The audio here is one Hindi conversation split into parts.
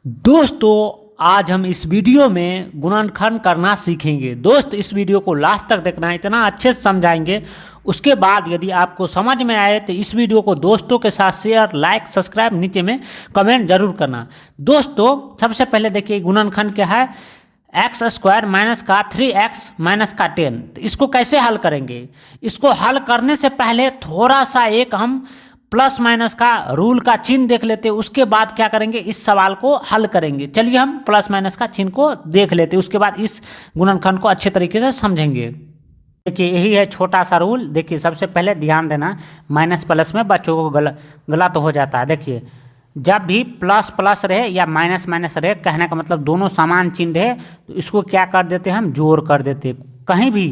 दोस्तों आज हम इस वीडियो में गुणनखंड करना सीखेंगे। दोस्त इस वीडियो को लास्ट तक देखना, इतना अच्छे से समझाएंगे। उसके बाद यदि आपको समझ में आए तो इस वीडियो को दोस्तों के साथ शेयर, लाइक, सब्सक्राइब नीचे में कमेंट जरूर करना। दोस्तों सबसे पहले देखिए गुणनखंड क्या है। एक्स स्क्वायर माइनस का 3x माइनस का 10। तो इसको कैसे हल करेंगे? इसको हल करने से पहले थोड़ा सा एक हम प्लस माइनस का रूल का चिन्ह देख लेते हैं। उसके बाद क्या करेंगे, इस सवाल को हल करेंगे। चलिए हम प्लस माइनस का चिन्ह को देख लेते हैं, उसके बाद इस गुणनखंड को अच्छे तरीके से समझेंगे। देखिए यही है छोटा सा रूल। देखिए सबसे पहले ध्यान देना, माइनस प्लस में बच्चों को गलत हो जाता है। देखिए जब भी प्लस प्लस रहे या माइनस माइनस रहे, कहने का मतलब दोनों समान चिन्ह रहे, तो इसको क्या कर देते हैं, हम जोड़ कर देते हैं। कहीं भी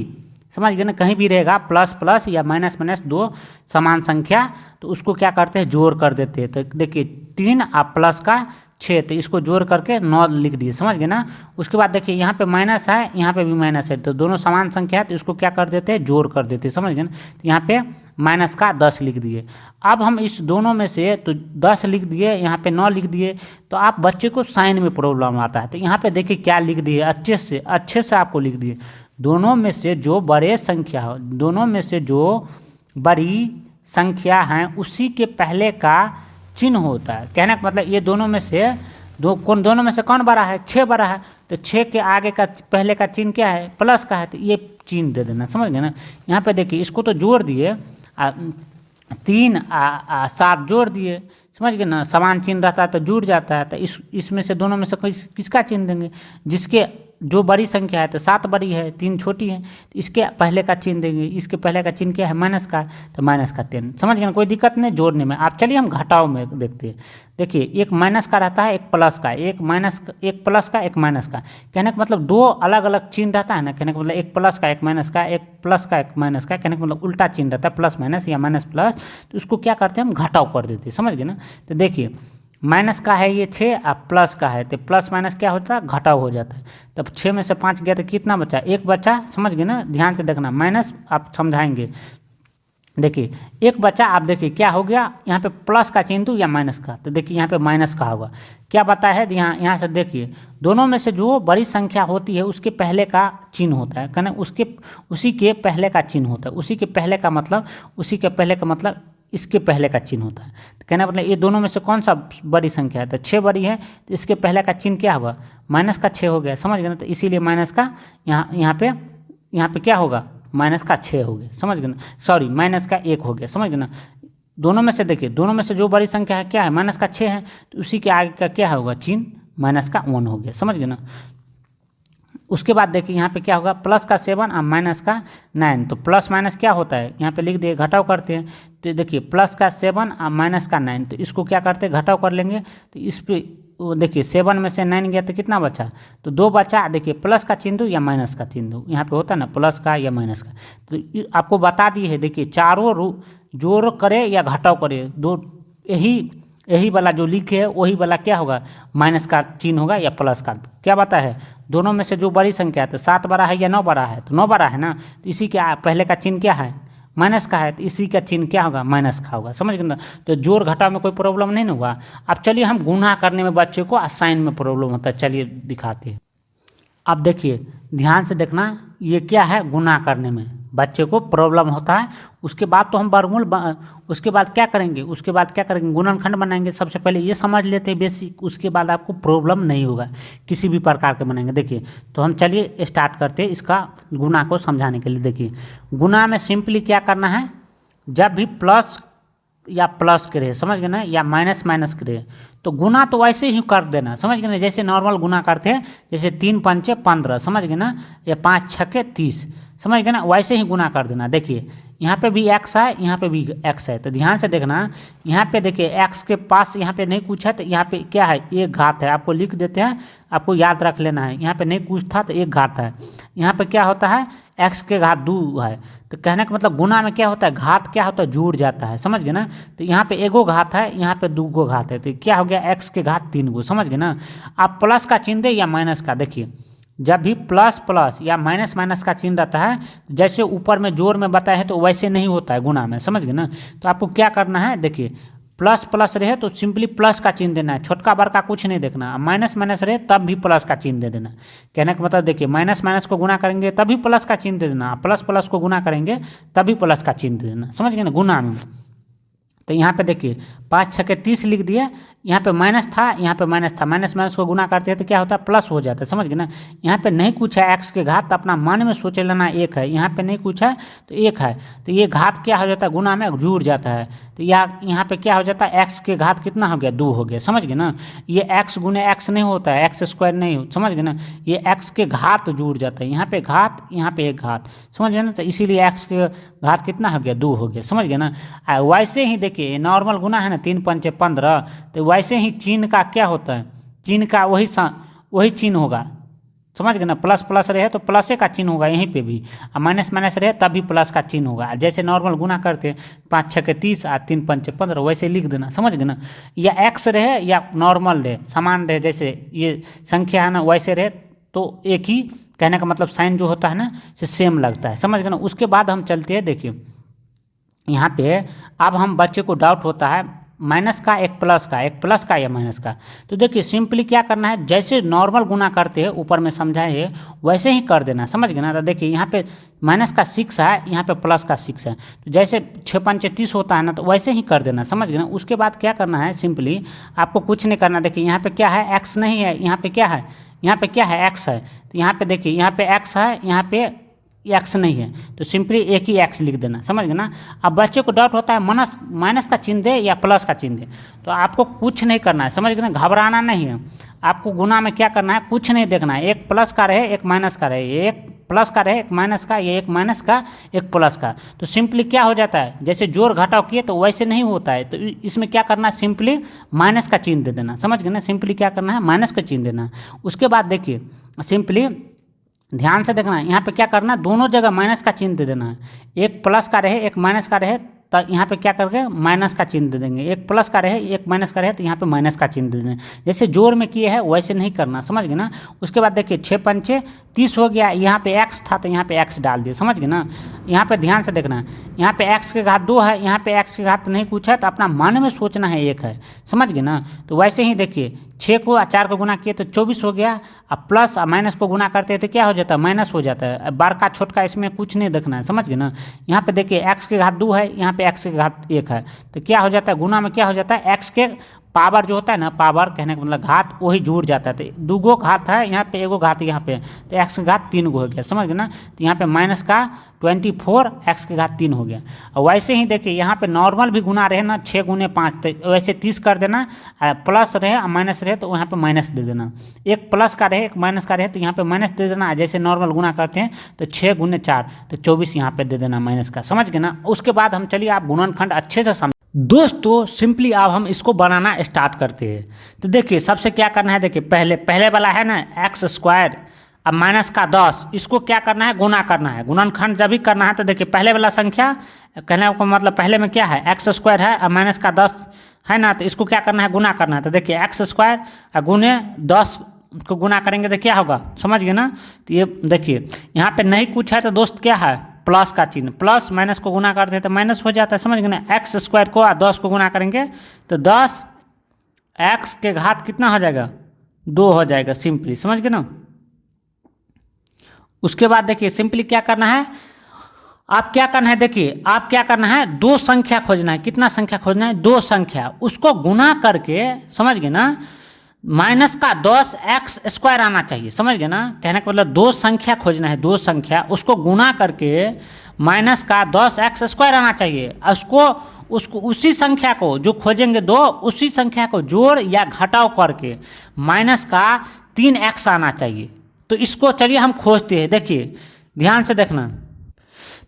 समझ गए ना, कहीं भी रहेगा प्लस प्लस या माइनस माइनस दो समान संख्या, तो उसको क्या करते हैं, जोड़ कर देते हैं। तो देखिए 3 और प्लस का 6, तो इसको जोड़ करके 9 लिख दिए। समझ गए ना। उसके बाद देखिए यहाँ पे माइनस है, यहाँ पे भी माइनस है, तो दोनों समान संख्या है, तो इसको क्या कर देते हैं, जोड़ कर देते हैं। समझ गए ना। तो यहाँ पे माइनस का 10 लिख दिए। अब हम इस दोनों में से तो 10 लिख दिए, यहाँ पे 9 लिख दिए, तो आप बच्चे को साइन में प्रॉब्लम आता है। तो यहाँ पे देखिए क्या लिख दिए, अच्छे से आपको लिख दिए, दोनों में से जो बड़े संख्या हो, दोनों में से जो बड़ी संख्या हैं उसी के पहले का चिन्ह होता है। कहने का मतलब ये दोनों में से दोनों में से कौन बड़ा है, 6 बड़ा है, तो 6 के आगे का पहले का चिन्ह क्या है, प्लस का है, तो ये चिन्ह दे देना। समझ गए ना। यहाँ पे देखिए इसको तो जोड़ दिए, 3 और 7 जोड़ दिए। समझ गए ना। समान चिन्ह रहता है तो जुड़ जाता है। तो इसमें से दोनों में से कोई किसका चिन्ह देंगे, जिसके जो बड़ी संख्या है, तो 7 बड़ी है, 3 छोटी है, तो इसके पहले का चिन्ह देंगे। इसके पहले का चिन्ह क्या है, माइनस का, तो माइनस का 10। समझ गए ना, कोई दिक्कत नहीं जोड़ने में। आप चलिए हम घटाव में देखते हैं। देखिए एक माइनस का रहता है, एक प्लस का, एक प्लस का, एक माइनस का। कहने का मतलब दो अलग अलग चिन्ह रहता है ना। कहने का मतलब एक प्लस का, एक माइनस का, एक प्लस का, एक माइनस का। कहने का मतलब उल्टा चिन्ह रहता है, प्लस माइनस या माइनस प्लस, तो उसको क्या करते हैं, हम घटाव कर देते हैं। समझ गए ना। तो देखिए माइनस का है ये 6 और प्लस का है, तो प्लस माइनस क्या होता है, घटाव हो जाता है। तब 6 में से 5 गया तो कितना बचा, 1 बचा। समझ गए ना, ध्यान से देखना, माइनस आप समझाएंगे। देखिए एक बचा, आप देखिए क्या हो गया, यहाँ पे प्लस का चिन्ह दूँ या माइनस का, तो देखिए यहाँ पे माइनस का होगा। क्या पता है, यहाँ से देखिए दोनों में से जो बड़ी संख्या होती है उसके पहले का चिन्ह होता है। कहना उसी के पहले का चिन्ह होता है। उसी के पहले का मतलब इसके पहले का चिन्ह होता है। तो कहना मतलब ये दोनों में से कौन सा बड़ी संख्या है, तो 6 बड़ी है, तो इसके पहले का चिन्ह क्या होगा, माइनस का 6 हो गया। समझ गए ना। तो इसीलिए माइनस का यहाँ पे क्या होगा, माइनस का 6 हो गया। समझ गए ना, सॉरी माइनस का 1 हो गया। समझ गए ना। दोनों में से देखिए, दोनों में से जो बड़ी संख्या है क्या है, माइनस का 6 है, तो उसी के आगे का क्या होगा चिन्ह, माइनस का 1 हो गया। समझ गए ना। उसके बाद देखिए यहाँ पे क्या होगा, प्लस का 7 और माइनस का 9। तो प्लस माइनस क्या होता है, यहाँ पे लिख दिए, घटाव करते हैं। तो देखिए प्लस का 7 और माइनस का 9, तो इसको क्या करते हैं, घटाव कर लेंगे। तो इस पे देखिए 7 में से 9 गया तो कितना बचा, तो 2 बचा। देखिए प्लस का चिन्ह दूँ या माइनस का चिन्ह दूँ, यहाँ पे होता है ना प्लस का या माइनस का। तो आपको बता दी है, देखिए चारों जोड़ करे या घटाव करे, दो यही वाला जो लिखे है वही वाला क्या होगा, माइनस का चिन्ह होगा या प्लस का। क्या बता है, दोनों में से जो बड़ी संख्या है, तो 7 बड़ा है या 9 बड़ा है, तो 9 बड़ा है ना, तो इसी के पहले का चिन्ह क्या है, माइनस का है, तो इसी का चिन्ह क्या होगा, माइनस का होगा। समझ गए ना। तो जोड़ घटाव में कोई प्रॉब्लम नहीं ना हुआ। अब चलिए हम गुणा करने में बच्चे को साइन में प्रॉब्लम होता है, चलिए दिखाते हैं। अब देखिए ध्यान से देखना, ये क्या है, गुणा करने में बच्चे को प्रॉब्लम होता है। उसके बाद तो हम वर्गमूल उसके बाद क्या करेंगे, गुणनखंड बनाएंगे। सबसे पहले ये समझ लेते हैं बेसिक, उसके बाद आपको प्रॉब्लम नहीं होगा किसी भी प्रकार के बनाएंगे। देखिए तो हम चलिए स्टार्ट करते हैं इसका गुणा को समझाने के लिए। देखिए गुणा में सिंपली क्या करना है, जब भी प्लस या प्लस करे, समझ गए ना, या माइनस माइनस करे, तो गुना तो वैसे ही कर देना। समझ गए ना, जैसे नॉर्मल गुना करते हैं, जैसे 3 पंचे 15, समझ गए ना, या 5 छक्के 30, समझ गए ना, वैसे ही गुना कर देना। देखिए यहाँ पे भी x है, यहाँ पे भी x है, तो ध्यान से देखना। यहाँ पे देखिए x के पास यहाँ पे नहीं कुछ है, तो यहाँ पे क्या है, एक घात है। आपको लिख देते हैं, आपको याद रख लेना है। यहाँ पे नहीं कुछ था तो एक घात है। यहाँ पे क्या होता है, x के घात 2 है। तो कहने का मतलब गुना में क्या होता है, घात क्या होता है, जुड़ जाता है। समझ गए ना। तो यहाँ पे एगो घात है, यहाँ पे 2 घात है, तो क्या हो गया, x के घात 3। समझ गए ना। आप प्लस का चिन्ह दे या माइनस का, देखिए जब भी प्लस प्लस या माइनस माइनस का चिन्ह रहता है, जैसे ऊपर में जोड़ में बताया है, तो वैसे नहीं होता है गुना में। समझ गए ना। तो आपको क्या करना है, देखिए प्लस प्लस रहे तो सिंपली प्लस का चिन्ह देना है, छोटका बड़का कुछ नहीं देखना। माइनस माइनस रहे तब भी प्लस का चिन्ह दे देना। कहने का मतलब देखिए, माइनस माइनस को गुना करेंगे तभी प्लस का चिन्ह दे देना, प्लस प्लस को गुना करेंगे तभी प्लस का चिन्ह दे देना, समझ गए ना, गुना में। तो यहाँ पे देखिए 5 छके 30 लिख दिया, यहाँ पे माइनस था, यहाँ पे माइनस था, माइनस माइनस को गुना करते हैं तो क्या होता है, प्लस हो जाता है, समझ गए ना। यहाँ पे नहीं कुछ है एक्स के घात, तो अपना मन में सोच लेना एक है, यहाँ पे नहीं कुछ है तो एक है, तो ये घात क्या हो जाता है, गुना में जुड़ जाता है। तो यहाँ पे क्या हो जाता है, एक्स के घात कितना हो गया, 2 हो गया, समझ गए ना। ये एक्स गुने एक्स नहीं होता है, एक्स स्क्वायर नहीं, समझ गए ना, ये एक्स के घात जुड़ जाता है, यहाँ पे घात, यहाँ पे एक घात, समझ गए ना। तो इसीलिए एक्स के घात कितना हो गया, 2 हो गया, समझ गए ना। वैसे ही देखिए नॉर्मल गुना है ना, 3 पंचे 15, तो वैसे ही चिन्ह का क्या होता है, चिन्ह का वही चिन्ह होगा, समझ गए ना। प्लस प्लस रहे तो प्लसे का चिन्ह होगा यहीं पे भी, और माइनस माइनस रहे तब भी प्लस का चिन्ह होगा। जैसे नॉर्मल गुना करते हैं 5 छके 30 और 3 पंचे 15, वैसे लिख देना, समझ गए ना। या एक्स रहे या नॉर्मल रहे, समान रहे, जैसे ये संख्या है ना वैसे रहे तो एक ही, कहने का मतलब साइन जो होता है ना से सेम लगता है, समझ गए ना। उसके बाद हम चलते हैं, देखिए यहाँ पे अब हम बच्चे को डाउट होता है माइनस का, एक प्लस का या माइनस का। तो देखिए सिंपली क्या करना है, जैसे नॉर्मल गुना करते हैं ऊपर में समझाए वैसे ही कर देना, समझ गए ना। तो देखिए यहाँ पे माइनस का 6 है, यहाँ पे प्लस का 6 है, तो जैसे 6 पंचे 30 होता है ना, तो वैसे ही कर देना, समझ गए ना। उसके बाद क्या करना है, सिंपली आपको कुछ नहीं करना। देखिए यहाँ पे क्या है, एक्स नहीं है, यहाँ पे क्या है, यहाँ पे क्या है, एक्स है। तो यहाँ पे देखिए यहाँ पे एक्स है, यहाँ पे एक्स नहीं है, तो सिंपली एक ही एक्स लिख देना, समझ गए ना। अब बच्चे को डाउट होता है माइनस का चिन्ह दे या प्लस का चिन्ह दे, तो आपको कुछ नहीं करना है, समझ गए ना, घबराना नहीं है। आपको गुना में क्या करना है, कुछ नहीं देखना है, एक प्लस का रहे एक माइनस का रहे, एक प्लस का रहे एक माइनस का, ये एक माइनस का एक प्लस का, तो सिंपली क्या हो जाता है, जैसे जोड़ घटाव किए तो वैसे नहीं होता है। तो इसमें क्या करना है, सिंपली माइनस का चिन्ह दे देना, समझ गए ना। सिंपली क्या करना है, माइनस का चिन्ह देना। उसके बाद देखिए सिंपली ध्यान से देखना है, यहाँ पे क्या करना है, दोनों जगह माइनस का चिन्ह दे देना है। एक प्लस का रहे एक माइनस का रहे तो यहाँ पे क्या करके माइनस का चिन्ह दे देंगे, एक प्लस का रहे एक माइनस का रहे तो यहाँ पे माइनस का चिन्ह दे देंगे। जैसे जोड़ में किए हैं वैसे नहीं करना, समझ गए ना। उसके बाद देखिए 6 पंचे 30 हो गया, यहाँ पे एक्स था तो यहाँ पे एक्स डाल दिए, समझ गए ना। यहाँ पे ध्यान से देखना है, यहाँ पे एक्स के घात 2 है, यहाँ पे एक्स के घात नहीं कुछ है, तो अपना मन में सोचना है एक है, समझ गए ना। तो वैसे ही देखिए 6 को 4 को गुना किए तो 24 हो गया, अब प्लस और माइनस को गुना करते हैं तो क्या हो जाता है, माइनस हो जाता है। बड़का छोटका इसमें कुछ नहीं देखना है, समझ गए ना। यहाँ पे देखिए एक्स के घात 2 है, यहाँ पे एक्स के घात 1 है, तो क्या हो जाता है, गुना में क्या हो जाता है, एक्स के पावर जो होता है ना, पावर कहने का मतलब घात वही जुड़ जाता है। तो 2 गो घात है यहाँ पे, एगो घात यहाँ पे, तो एक्स के घात 3 गो हो गया, समझ गए ना। तो यहाँ पे माइनस का 24 एक्स के घात 3 हो गया। और वैसे ही देखिए यहाँ पे नॉर्मल भी गुना रहे ना, 6 गुने 5, तो वैसे 30 कर देना, प्लस रहे और माइनस रहे तो यहाँ पे माइनस दे देना। एक प्लस का रहे एक माइनस का रहे तो यहाँ पे माइनस दे देना। जैसे नॉर्मल गुना करते हैं तो 6 गुने 4 तो 24 यहाँ पे दे देना माइनस का, समझ गए ना। उसके बाद हम चलिए आप गुणनखंड अच्छे से समझ दोस्तों, सिंपली अब हम इसको बनाना स्टार्ट करते हैं। तो देखिए सबसे क्या करना है, देखिए पहले वाला है ना एक्स स्क्वायर, अब माइनस का 10, इसको क्या करना है, गुना करना है। गुणनखंड जब भी करना है तो देखिए पहले वाला संख्या, कहने का मतलब पहले में क्या है, एक्स स्क्वायर है और माइनस का 10 है ना, तो इसको क्या करना है, गुना करना है। तो देखिए एक्स स्क्वायर और गुने 10 को गुना करेंगे तो क्या होगा, समझ गए ना। तो ये देखिए यहाँ पे नहीं कुछ है तो दोस्त क्या है, प्लस का चिन्ह, प्लस माइनस को गुना करते हैं तो माइनस हो जाता है, समझ गए ना। एक्स स्क्वायर को 10 को गुना करेंगे तो 10 एक्स के घात कितना हो जाएगा, 2 हो जाएगा, सिंपली, समझ गए ना। उसके बाद देखिए सिंपली क्या करना है, आप क्या करना है, देखिए आप क्या करना है, 2 संख्या खोजना है। कितना संख्या खोजना है, 2 संख्या, उसको गुना करके, समझ गए ना, माइनस का 10 एक्स स्क्वायर आना चाहिए, समझ गए ना। कहने का मतलब 2 संख्या खोजना है, 2 संख्या, उसको गुना करके माइनस का 10 एक्स स्क्वायर आना चाहिए। उसको उसी संख्या को जो खोजेंगे 2, उसी संख्या को जोड़ या घटाव करके माइनस का 3 एक्स आना चाहिए। तो इसको चलिए हम खोजते हैं, देखिए ध्यान से देखना।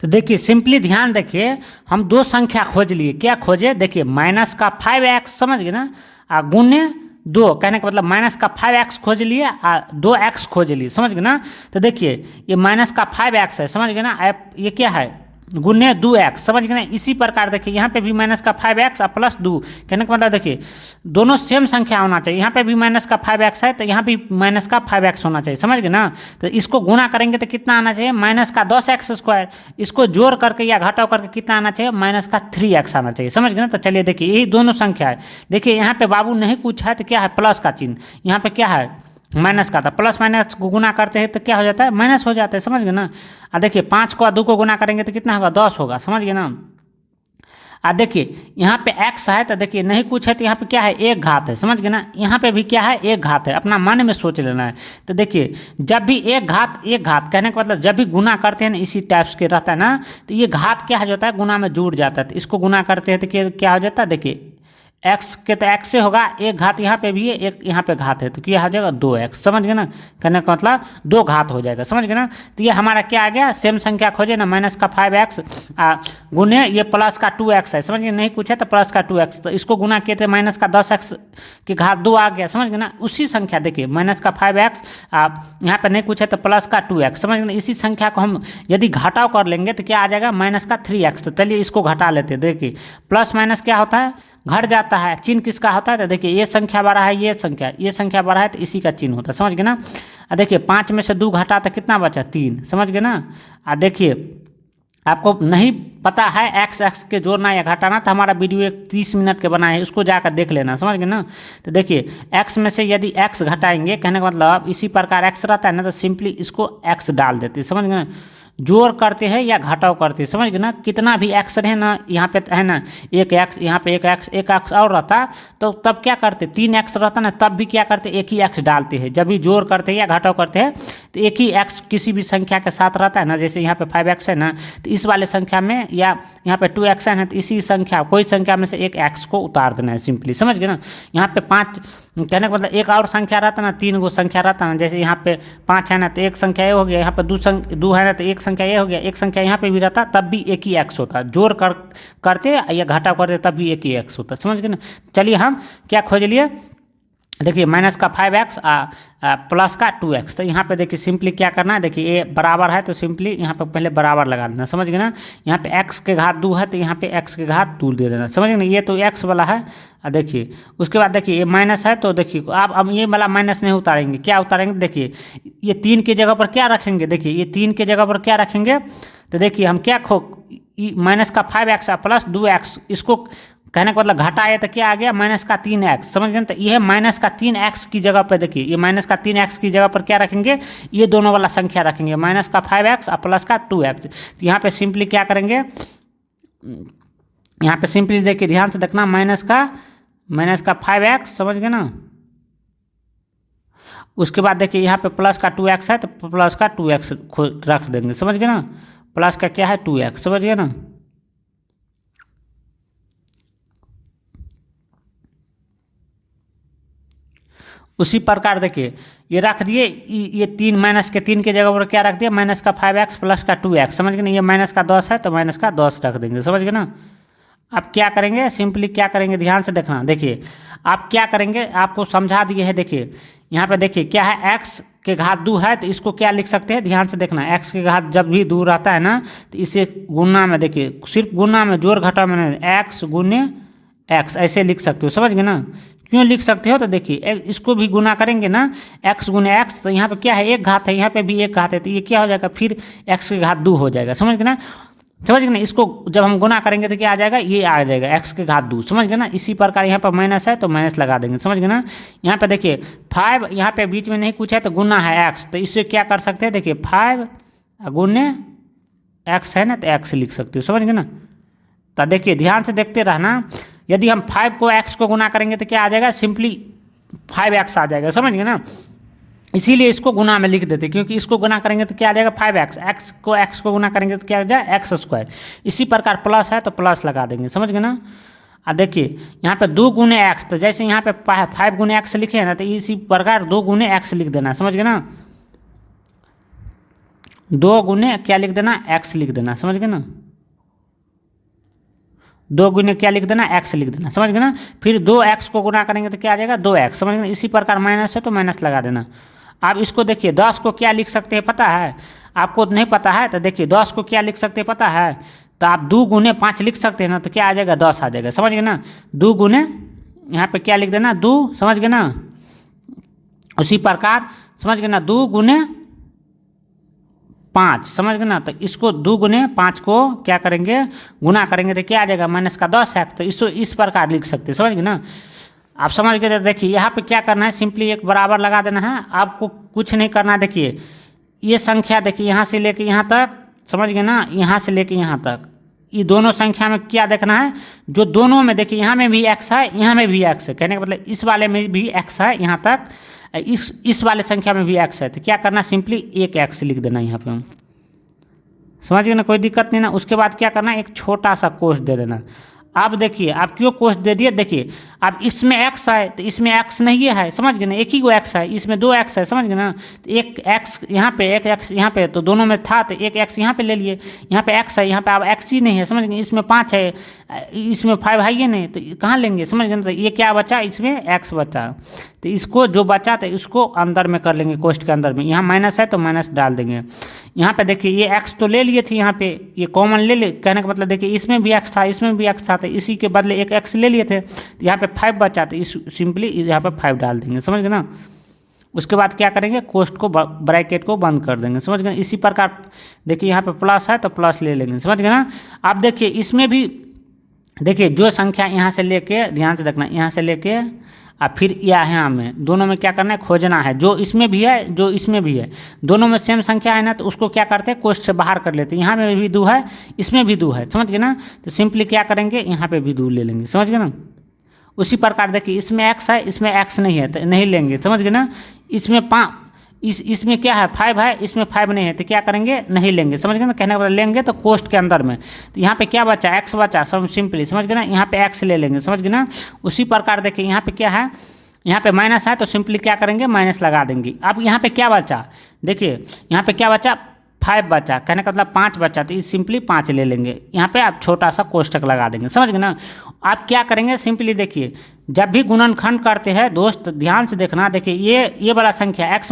तो देखिए सिंपली ध्यान देखिए, हम 2 संख्या खोज लिए, क्या खोजे, देखिए माइनस का 5x, समझ गए ना, गुने 2, कहने का मतलब माइनस का 5x खोज लिए और 2x खोज लिए, समझ गए ना। तो देखिए ये माइनस का 5x है, समझ गए ना। ये क्या है, गुने 2x, समझ गए ना। इसी प्रकार देखिए यहाँ पे भी माइनस का 5x और प्लस 2, कहने का मतलब देखिए दोनों सेम संख्या होना चाहिए। यहाँ पे भी माइनस का 5x है तो यहाँ भी माइनस का 5x होना चाहिए, समझ गए ना। तो इसको गुना करेंगे तो कितना आना चाहिए, माइनस का 10x²। इसको जोड़ करके या घटाव करके कितना आना चाहिए, माइनस का 3x आना चाहिए, समझ गए ना। तो चलिए देखिए यही दोनों संख्या है। देखिए यहाँ पे बाबू नहीं पूछा है तो क्या है, प्लस का चिन्ह, यहाँ पे क्या है, माइनस का था। प्लस माइनस को गुना करते हैं तो क्या हो जाता है, माइनस हो जाता है, समझ गए ना। देखिए 5 को 2 को गुना करेंगे तो कितना होगा, 10 होगा, समझ गए ना। देखिए यहाँ पे x है तो देखिए नहीं कुछ है तो यहाँ पे क्या है, एक घात है, समझ गए ना। यहाँ पे भी क्या है, एक घात है, अपना मन में सोच लेना है। तो देखिए जब भी एक घात कहने का मतलब जब भी गुना करते हैं ना, इसी टाइप्स के रहता है ना, तो ये घात क्या हो जाता है, गुना में जुड़ जाता है। तो इसको गुना करते हैं तो क्या हो जाता है, देखिए x के तो x से होगा, एक घात यहाँ पे भी है, एक यहाँ पे घात है, तो क्या हो जाएगा 2x, समझ गए ना। कहने का मतलब 2 घात हो जाएगा, समझ गए ना। तो ये हमारा क्या आ गया, सेम संख्या खोजे ना, माइनस का 5x गुने ये प्लस का 2x है, समझ गए। नहीं कुछ है तो प्लस का 2x, तो इसको गुना किए थे माइनस का 10x की घात 2 आ गया, समझ गए ना। उसी संख्या देखिए माइनस का 5x यहाँ पे नहीं कुछ है तो प्लस का 2x, समझ गए ना। इसी संख्या को हम यदि घटाव कर लेंगे तो क्या आ जाएगा, माइनस का 3x। तो चलिए इसको घटा लेते हैं। देखिए प्लस माइनस क्या होता है, घट जाता है। चिन्ह किसका होता है, तो देखिए ये संख्या बड़ा है, ये संख्या बड़ा है, तो इसी का चिन्ह होता है, समझ गए ना। देखिए 5 में से 2 घटा तो कितना बचा, 3, समझ गए ना। देखिए आपको नहीं पता है x के जोड़ना या घटाना, तो हमारा वीडियो एक 30 मिनट के बना है, उसको जाकर देख लेना, समझ गए ना। तो देखिए x में से यदि x घटाएंगे, कहने का मतलब इसी प्रकार x रहता है ना, तो सिंपली इसको x डाल देते, समझ गए ना। जोड़ करते हैं या घटाव करते हैं, समझ गए ना। कितना भी x रहे ना, यहाँ पे है ना एक x, यहाँ पे एक x और रहता, तो तब क्या करते, 3x रहता ना, तब भी क्या करते, एक ही x डालते हैं। जब भी जोड़ करते हैं या घटाव करते हैं तो एक ही x किसी भी संख्या के साथ रहता है ना। जैसे यहाँ पे 5x है ना, तो इस वाले संख्या में या यहाँ पे 2x है ना, तो इसी संख्या कोई संख्या में से एक x को उतार देना है सिंपली, समझ गए ना। यहाँ पे 5 कहने का मतलब एक और संख्या रहता ना, 3 गो संख्या रहता ना। जैसे यहाँ पे 5 है ना, तो एक संख्या ये हो गया, यहाँ पे 2 है ना, तो एक संख्या ये हो गया, एक संख्या यहाँ पे भी रहता, तब भी एक ही x होता। जोड़ करते या घटाव करते तब भी एक ही x होता, समझ गए ना। चलिए हम क्या खोज लिए, देखिए माइनस का 5x प्लस का 2x। तो यहाँ पे देखिए सिंपली क्या करना है, देखिए ये बराबर है तो सिंपली यहाँ पे पहले बराबर लगा देना, समझ गए ना। यहाँ पे x के घात 2 है तो यहाँ पे x के घात 2 दे देना, समझ गए ना। ये तो x वाला है। देखिए उसके बाद देखिए ये माइनस है, तो देखिए आप अब ये वाला माइनस नहीं उतारेंगे, क्या उतारेंगे, देखिए ये 3 की जगह पर क्या रखेंगे, देखिए ये 3 की जगह पर क्या रखेंगे, तो देखिए हम क्या माइनस का 5x प्लस 2x, इसको कहने का मतलब घटाए तो क्या आ गया, माइनस का 3x, समझ गए। तो यह माइनस का 3x की जगह पर देखिए, ये माइनस का 3x की जगह पर क्या रखेंगे, ये दोनों वाला संख्या रखेंगे, माइनस का 5x और प्लस का 2x। तो यहाँ पे सिंपली क्या करेंगे, यहाँ पे सिंपली देखिए ध्यान से देखना, माइनस का 5x, समझ गए ना। उसके बाद देखिए यहाँ पे प्लस का 2x है तो प्लस का 2x रख देंगे, समझ गए ना। प्लस का क्या है 2x, समझ गए ना। उसी प्रकार देखिए ये रख दिए, ये 3 माइनस के 3 के जगह पर क्या रख दिया, माइनस का 5x प्लस का 2x, समझ गए ना। ये माइनस का 10 है तो माइनस का 10 रख देंगे, समझ गए ना। अब क्या करेंगे, सिंपली क्या करेंगे, ध्यान से देखना। देखिए आप क्या करेंगे, आपको समझा दिए है। देखिए यहाँ पे देखिए क्या है, x के घात 2 है तो इसको क्या लिख सकते हैं, ध्यान से देखना। x के घात जब भी 2 रहता है ना, तो इसे गुना में, देखिए सिर्फ गुना में, जोड़ घटाव में x गुने x ऐसे लिख सकते हो, समझ गए ना। क्यों लिख सकते हो, तो देखिए इसको भी गुना करेंगे ना, x गुने x, तो यहाँ पे क्या है, एक घात है, यहाँ पे भी एक घात है, तो ये क्या हो जाएगा, फिर x के घात 2 हो जाएगा, समझ गए ना। समझ गए ना। इसको जब हम गुना करेंगे तो क्या आ जाएगा, ये आ जाएगा x के घात 2, समझ गए ना। इसी प्रकार यहाँ पर माइनस है तो माइनस लगा देंगे, समझ गए ना। यहाँ पे देखिए 5 यहाँ पे बीच में नहीं कुछ है तो गुना है x, तो इससे क्या कर सकते हैं, देखिए 5 गुने x है ना, तो x लिख सकते हो, समझ गए ना। तो देखिए ध्यान से देखते रहना, यदि हम 5 को x को गुना करेंगे तो क्या आ जाएगा, सिंपली 5x आ जाएगा, समझ गए ना। इसीलिए इसको गुना में लिख देते, क्योंकि इसको गुना करेंगे तो क्या आ जाएगा 5x, x को गुना करेंगे तो क्या आ जाएगा x²। इसी प्रकार प्लस है तो प्लस लगा देंगे, समझ गए ना। देखिए यहाँ पे 2 गुने x, तो जैसे यहाँ पे 5 गुने x लिखे हैं ना, तो इसी प्रकार 2 गुने x लिख देना, समझ गए ना। 2 गुने क्या लिख देना, x लिख देना, समझ गए ना। 2 गुने क्या लिख देना, x लिख देना, समझ गए ना। फिर 2x को गुना करेंगे तो क्या आ जाएगा 2x, समझ गए ना। इसी प्रकार माइनस है तो माइनस लगा देना। अब इसको देखिए 10 को क्या लिख सकते हैं पता है, आपको नहीं पता है तो देखिए 10 को क्या लिख सकते हैं पता है, तो आप 2 गुने 5 लिख सकते हैं ना, तो क्या आ जाएगा 10 आ जाएगा, समझ गए ना। 2 गुने यहाँ पे क्या लिख देना 2, समझ गए ना। उसी प्रकार समझ गए ना 2 गुने 5, समझ गए ना। तो इसको 2 गुने 5 को क्या करेंगे गुना करेंगे तो क्या आ जाएगा -10x, तो इसको इस प्रकार लिख सकते हैं, समझ गए ना। आप समझ गए। देखिए यहाँ पे क्या करना है, सिंपली एक बराबर लगा देना है, आपको कुछ नहीं करना है। देखिए ये संख्या देखिए यहाँ से लेके यहाँ तक, समझ गए ना, यहाँ से लेके यहाँ तक, ये दोनों संख्या में क्या देखना है, जो दोनों में देखिए यहाँ में भी x है, यहाँ में भी x है, कहने का मतलब इस वाले में भी x है यहाँ तक, इस वाले संख्या में भी x है, तो क्या करना सिंपली एक x लिख देना यहाँ पे, समझ गए ना, कोई दिक्कत नहीं ना। उसके बाद क्या करना, एक छोटा सा कोष्ठ दे देना। आप देखिए आप क्यों कोष्ठ दे दिए, देखिए अब इसमें x है तो इसमें x नहीं है, समझ गए ना, एक ही को x है, इसमें 2 x है, समझ गए ना। तो एक x यहाँ पे एक x यहाँ पे, तो दोनों में था तो एक x यहाँ पे ले लिए, यहाँ पे x है, यहाँ पे अब x ही नहीं है, समझ गए। इसमें 5 है, इसमें 5 है ही नहीं, तो कहाँ लेंगे, समझ गए ना। तो ये क्या बचा, इसमें x बचा, तो इसको जो बचा तो इसको अंदर में कर लेंगे, कोष्ठ के अंदर में। यहाँ माइनस है तो माइनस डाल देंगे। यहाँ पे देखिए ये x तो ले लिए थे, यहाँ पे ये कॉमन ले ले, कहने का मतलब देखिए इसमें भी x था, इसमें भी x था, तो इसी के बदले एक x ले लिए थे, तो यहाँ पे 5 बचा, तो इस सिंपली यहाँ पे 5 डाल देंगे, समझ गए ना। उसके बाद क्या करेंगे, कोष्ठ को ब्रैकेट को बंद कर देंगे, समझ गए। इसी प्रकार देखिए यहाँ पे प्लस है तो प्लस ले लेंगे, समझ गए ना। आप देखिए इसमें भी देखिए जो संख्या यहाँ से लेके, ध्यान से देखना, यहाँ से लेके और फिर यहाँ में दोनों में क्या करना है, खोजना है, जो इसमें भी है जो इसमें भी है, दोनों में सेम संख्या है ना, तो उसको क्या करते हैं, कोष्ठ से बाहर कर लेते हैं। यहाँ में भी 2 है, इसमें भी 2 है, समझ गए ना। तो सिंपली क्या करेंगे, यहाँ पे भी 2 ले लेंगे, समझ गए ना। उसी प्रकार देखिए इसमें x है, इसमें x नहीं है तो नहीं लेंगे, समझ गए ना। इसमें इसमें क्या है 5 है, इसमें 5 नहीं है, तो क्या करेंगे, नहीं लेंगे, समझ गए ना। कहने का मतलब लेंगे तो कोष्ठ के अंदर में, तो यहाँ पे क्या बचा, x बचा, सब सिंपली, समझ गए ना। यहाँ पे x ले लेंगे, समझ गए ना। उसी प्रकार देखिए यहाँ पे क्या है, यहाँ पे माइनस है तो सिंपली क्या करेंगे, माइनस लगा देंगे। अब यहाँ पे क्या बचा, देखिए यहाँ पे क्या बचा, 5 बचा, कहने का मतलब 5 बचा, तो सिंपली 5 ले लेंगे। यहाँ पे आप छोटा सा कोष्ठक लगा देंगे, समझ गए ना। आप क्या करेंगे, सिंपली देखिए जब भी गुणनखंड करते हैं दोस्त ध्यान से देखना, देखिए ये वाला संख्या x -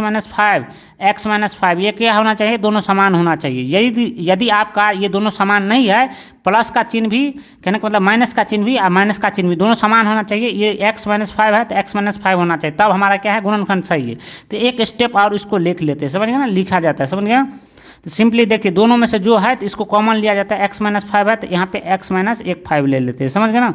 5 ये क्या होना चाहिए, दोनों समान होना चाहिए। यदि आपका ये दोनों समान नहीं है, प्लस का चिन्ह भी, कहने का मतलब माइनस का चिन्ह भी और माइनस का चिन्ह भी दोनों समान होना चाहिए। ये x - 5 है तो x - 5 होना चाहिए, तब हमारा क्या है, गुणनखंड सही है। तो एक स्टेप और इसको लिख लेते हैं, समझ गए ना, लिखा जाता है, समझ गए। तो सिंपली देखिए दोनों में से जो है तो इसको कॉमन लिया जाता है, x - 5 है तो यहाँ पे x - 5 ले लेते हैं, समझ गए ना।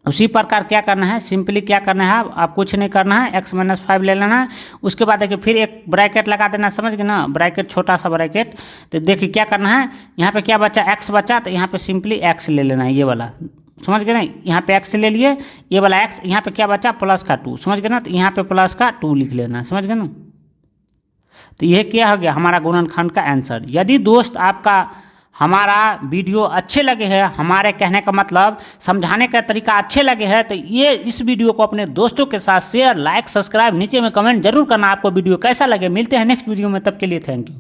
उसी प्रकार क्या करना है, सिंपली क्या करना है, आप कुछ नहीं करना है, x - 5 ले लेना है। उसके बाद देखिए फिर एक ब्रैकेट लगा देना, समझ गए ना, ब्रैकेट छोटा सा ब्रैकेट। तो देखिए क्या करना है, यहाँ पे क्या बचा, x बचा, तो यहाँ पे सिंपली x ले लेना है, ये वाला, समझ गए ना। यहाँ पे x ले लिए, ये वाला x, यहाँ पे क्या बचा, प्लस का 2, समझ गए ना। तो यहाँ पे प्लस का 2 लिख लेना, समझ गए ना। तो यह क्या हो गया, हमारा गुणनखंड का आंसर। यदि दोस्त आपका हमारा वीडियो अच्छे लगे हैं, हमारे कहने का मतलब समझाने का तरीका अच्छे लगे हैं, तो ये इस वीडियो को अपने दोस्तों के साथ शेयर, लाइक, सब्सक्राइब, नीचे में कमेंट जरूर करना आपको वीडियो कैसा लगे। मिलते हैं नेक्स्ट वीडियो में, तब के लिए थैंक यू।